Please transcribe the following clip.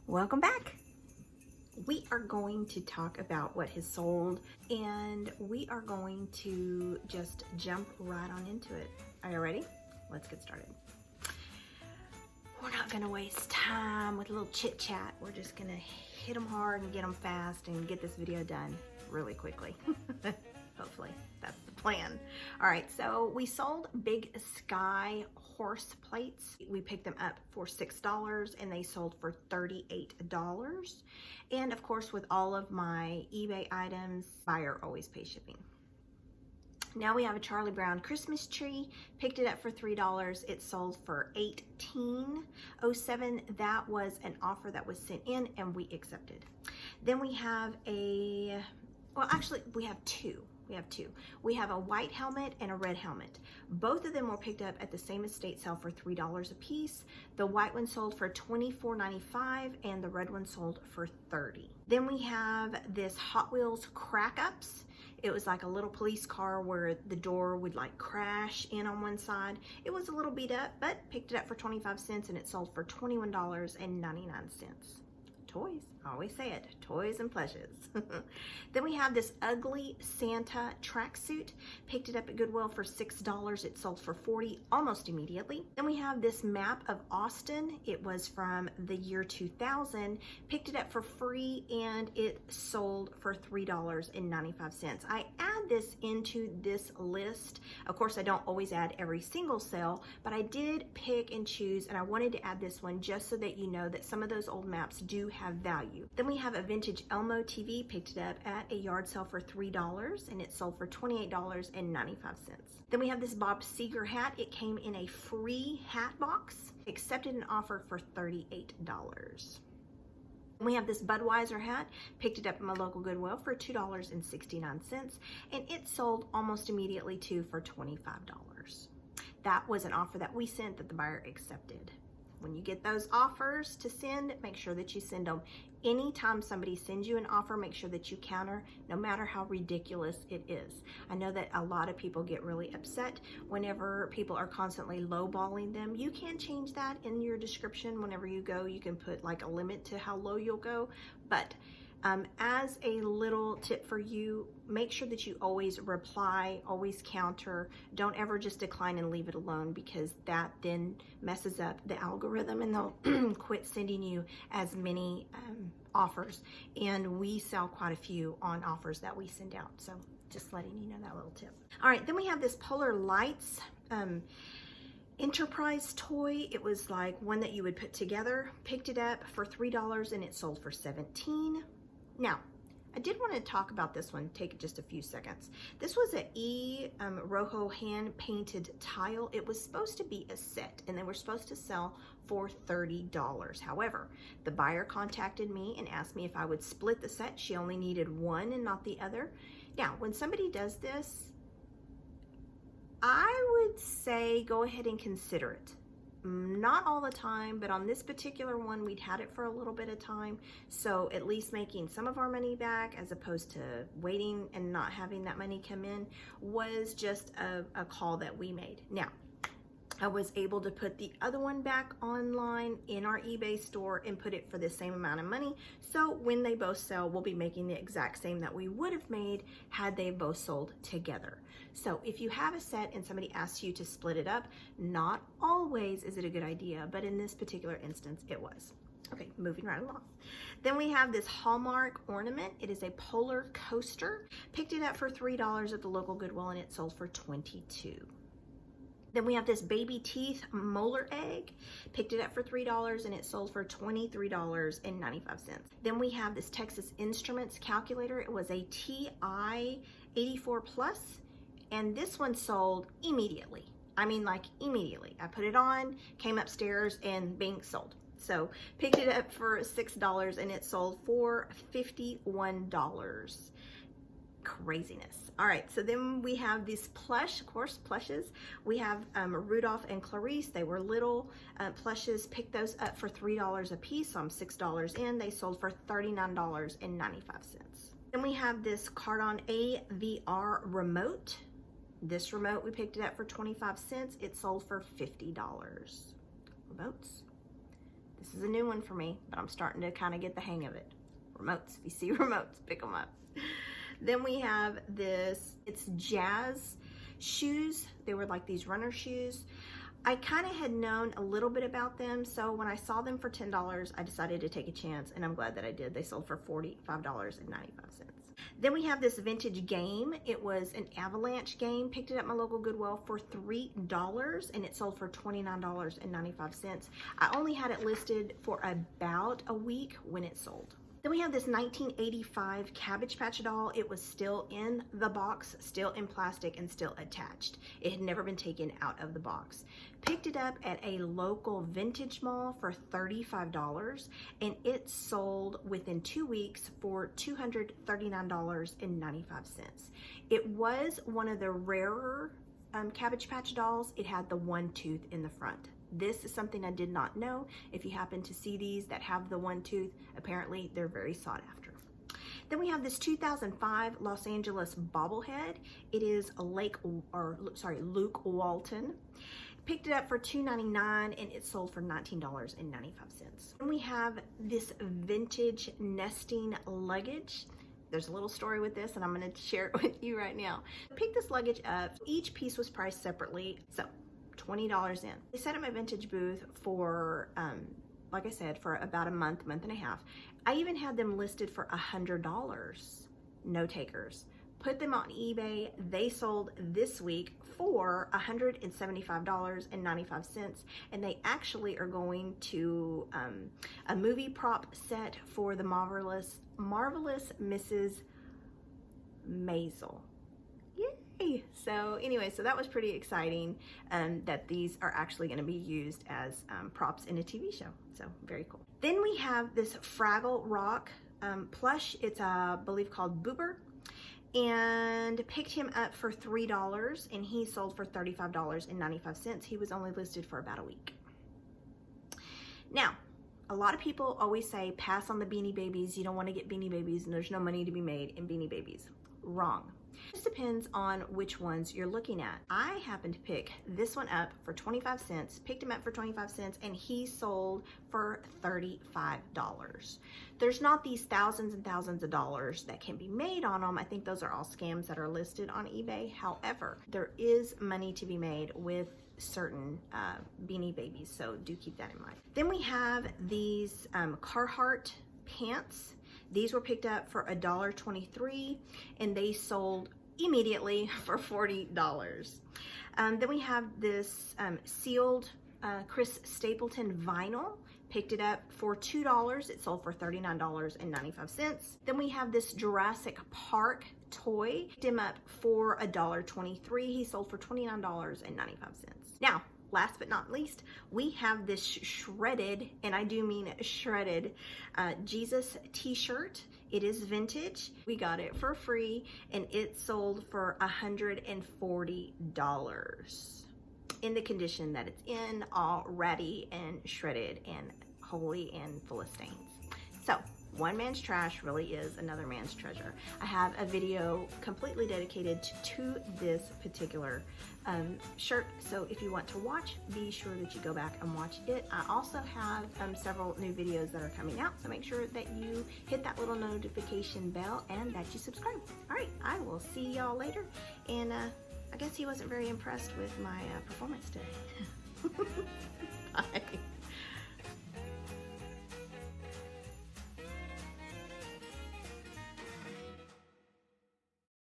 Welcome back. We are going to talk about what has sold, and we are going to just jump right on into it. Are you ready? Let's get started. We're not gonna waste time with a little chit chat. We're just gonna hit them hard and get them fast and get this video done really quickly. Hopefully that's the plan. All right, so we sold Big Sky horse plates. We picked them up for $6 and they sold for $38. And of course, with all of my eBay items, buyer always pays shipping. Now we have a Charlie Brown Christmas tree. Picked it up for $3. It sold for $18.07. That was an offer that was sent in and we accepted. Then we have we have two. We have a white helmet and a red helmet. Both of them were picked up at the same estate sale for $3 a piece. The white one sold for $24.95 and the red one sold for $30. Then we have this Hot Wheels Crackups. It was like a little police car where the door would like crash in on one side. It was a little beat up, but picked it up for 25 cents and it sold for $21.99. Toys, I always say it, toys and plushes. Then we have this ugly Santa tracksuit. Picked it up at Goodwill for $6. It sold for $40 almost immediately. Then we have this map of Austin. It was from the year 2000. Picked it up for free and it sold for $3.95. I add this into this list. Of course, I don't always add every single sale, but I did pick and choose, and I wanted to add this one just so that you know that some of those old maps do have value. Then we have a vintage Elmo TV. Picked it up at a yard sale for $3 and it sold for $28.95. Then we have this Bob Seger hat. It came in a free hat box. Accepted an offer for $38. We have this Budweiser hat. Picked it up at my local Goodwill for $2.69 and it sold almost immediately too for $25. That was an offer that we sent that the buyer accepted. When you get those offers to send, make sure that you send them. Anytime somebody sends you an offer, make sure that you counter, no matter how ridiculous it is. I know that a lot of people get really upset whenever people are constantly lowballing them. You can change that in your description whenever you go. You can put like a limit to how low you'll go, but as a little tip for you, make sure that you always reply, always counter. Don't ever just decline and leave it alone, because that then messes up the algorithm and they'll quit sending you as many offers. And we sell quite a few on offers that we send out. So just letting you know that little tip. All right, then we have this Polar Lights Enterprise toy. It was like one that you would put together. Picked it up for $3 and it sold for $17. Now, I did want to talk about this one, take just a few seconds. This was a Rojo hand-painted tile. It was supposed to be a set, and they were supposed to sell for $30. However, the buyer contacted me and asked me if I would split the set. She only needed one and not the other. Now, when somebody does this, I would say go ahead and consider it. Not all the time, but on this particular one, we'd had it for a little bit of time. So at least making some of our money back as opposed to waiting and not having that money come in was just a call that we made. Now, I was able to put the other one back online in our eBay store and put it for the same amount of money. So when they both sell, we'll be making the exact same that we would have made had they both sold together. So if you have a set and somebody asks you to split it up, not always is it a good idea, but in this particular instance, it was. Okay, moving right along. Then we have this Hallmark ornament. It is a polar coaster. Picked it up for $3 at the local Goodwill and it sold for $22. Then we have this baby teeth molar egg. Picked it up for $3 and it sold for $23.95. Then we have this Texas Instruments calculator. It was a TI 84 Plus, and this one sold immediately. I mean, like immediately. I put it on, came upstairs, and bing, sold. So picked it up for $6 and it sold for $51. Craziness. All right, so then we have these plush, of course, plushes. We have Rudolph and Clarice. They were little plushes. Picked those up for $3 a piece, so I'm $6 in. They sold for $39.95. Then we have this Cardon AVR remote. This remote, we picked it up for 25 cents. It sold for $50. Remotes. This is a new one for me, but I'm starting to kind of get the hang of it. Remotes, if you see remotes, pick them up. Then we have this, it's Jazz shoes. They were like these runner shoes. I kind of had known a little bit about them, so when I saw them for $10, I decided to take a chance, and I'm glad that I did. They sold for $45.95. Then we have this vintage game. It was an Avalanche Game. Picked it up at my local Goodwill for $3, and it sold for $29.95. I only had it listed for about a week when it sold. Then we have this 1985 Cabbage Patch doll. It was still in the box, still in plastic, and still attached. It had never been taken out of the box. Picked it up at a local vintage mall for $35, and it sold within 2 weeks for $239.95. It was one of the rarer Cabbage Patch dolls. It had the one tooth in the front. This is something I did not know. If you happen to see these that have the one tooth, apparently they're very sought after. Then we have this 2005 Los Angeles Bobblehead. It is a Luke Walton. Picked it up for $2.99 and it sold for $19.95. Then we have this vintage nesting luggage. There's a little story with this and I'm going to share it with you right now. I picked this luggage up. Each piece was priced separately. So $20 in. They set up my vintage booth for, like I said, for about a month and a half. I even had them listed for $100, no takers. Put them on eBay. They sold this week for $175.95, and they actually are going to a movie prop set for the marvelous Mrs. Maisel. Yay! So anyway, so that was pretty exciting that these are actually going to be used as props in a TV show. So very cool. Then we have this Fraggle Rock plush. It's I believe called Boober, and picked him up for $3 and he sold for $35.95. He was only listed for about a week. Now, a lot of people always say pass on the Beanie Babies. You don't want to get Beanie Babies and there's no money to be made in Beanie Babies. Wrong. This depends on which ones you're looking at. I happened to pick this one up for 25 cents, picked him up for 25 cents, and he sold for $35. There's not these thousands and thousands of dollars that can be made on them. I think those are all scams that are listed on eBay. However, there is money to be made with certain Beanie Babies, so do keep that in mind. Then we have these Carhartt pants. These were picked up for $1.23 and they sold immediately for $40. Then we have this sealed Chris Stapleton vinyl. Picked it up for $2. It sold for $39.95. Then we have this Jurassic Park toy. Picked him up for $1.23. He sold for $29.95. Now, last but not least, we have this shredded, and I do mean shredded, Jesus t-shirt. It is vintage. We got it for free, and it sold for $140 in the condition that it's in, all ratty and shredded and holy and full of stains. So, one man's trash really is another man's treasure. I have a video completely dedicated to this particular shirt, so if you want to watch, be sure that you go back and watch it. I also have several new videos that are coming out, so make sure that you hit that little notification bell and that you subscribe. All right, I will see y'all later, and I guess he wasn't very impressed with my performance today. Bye.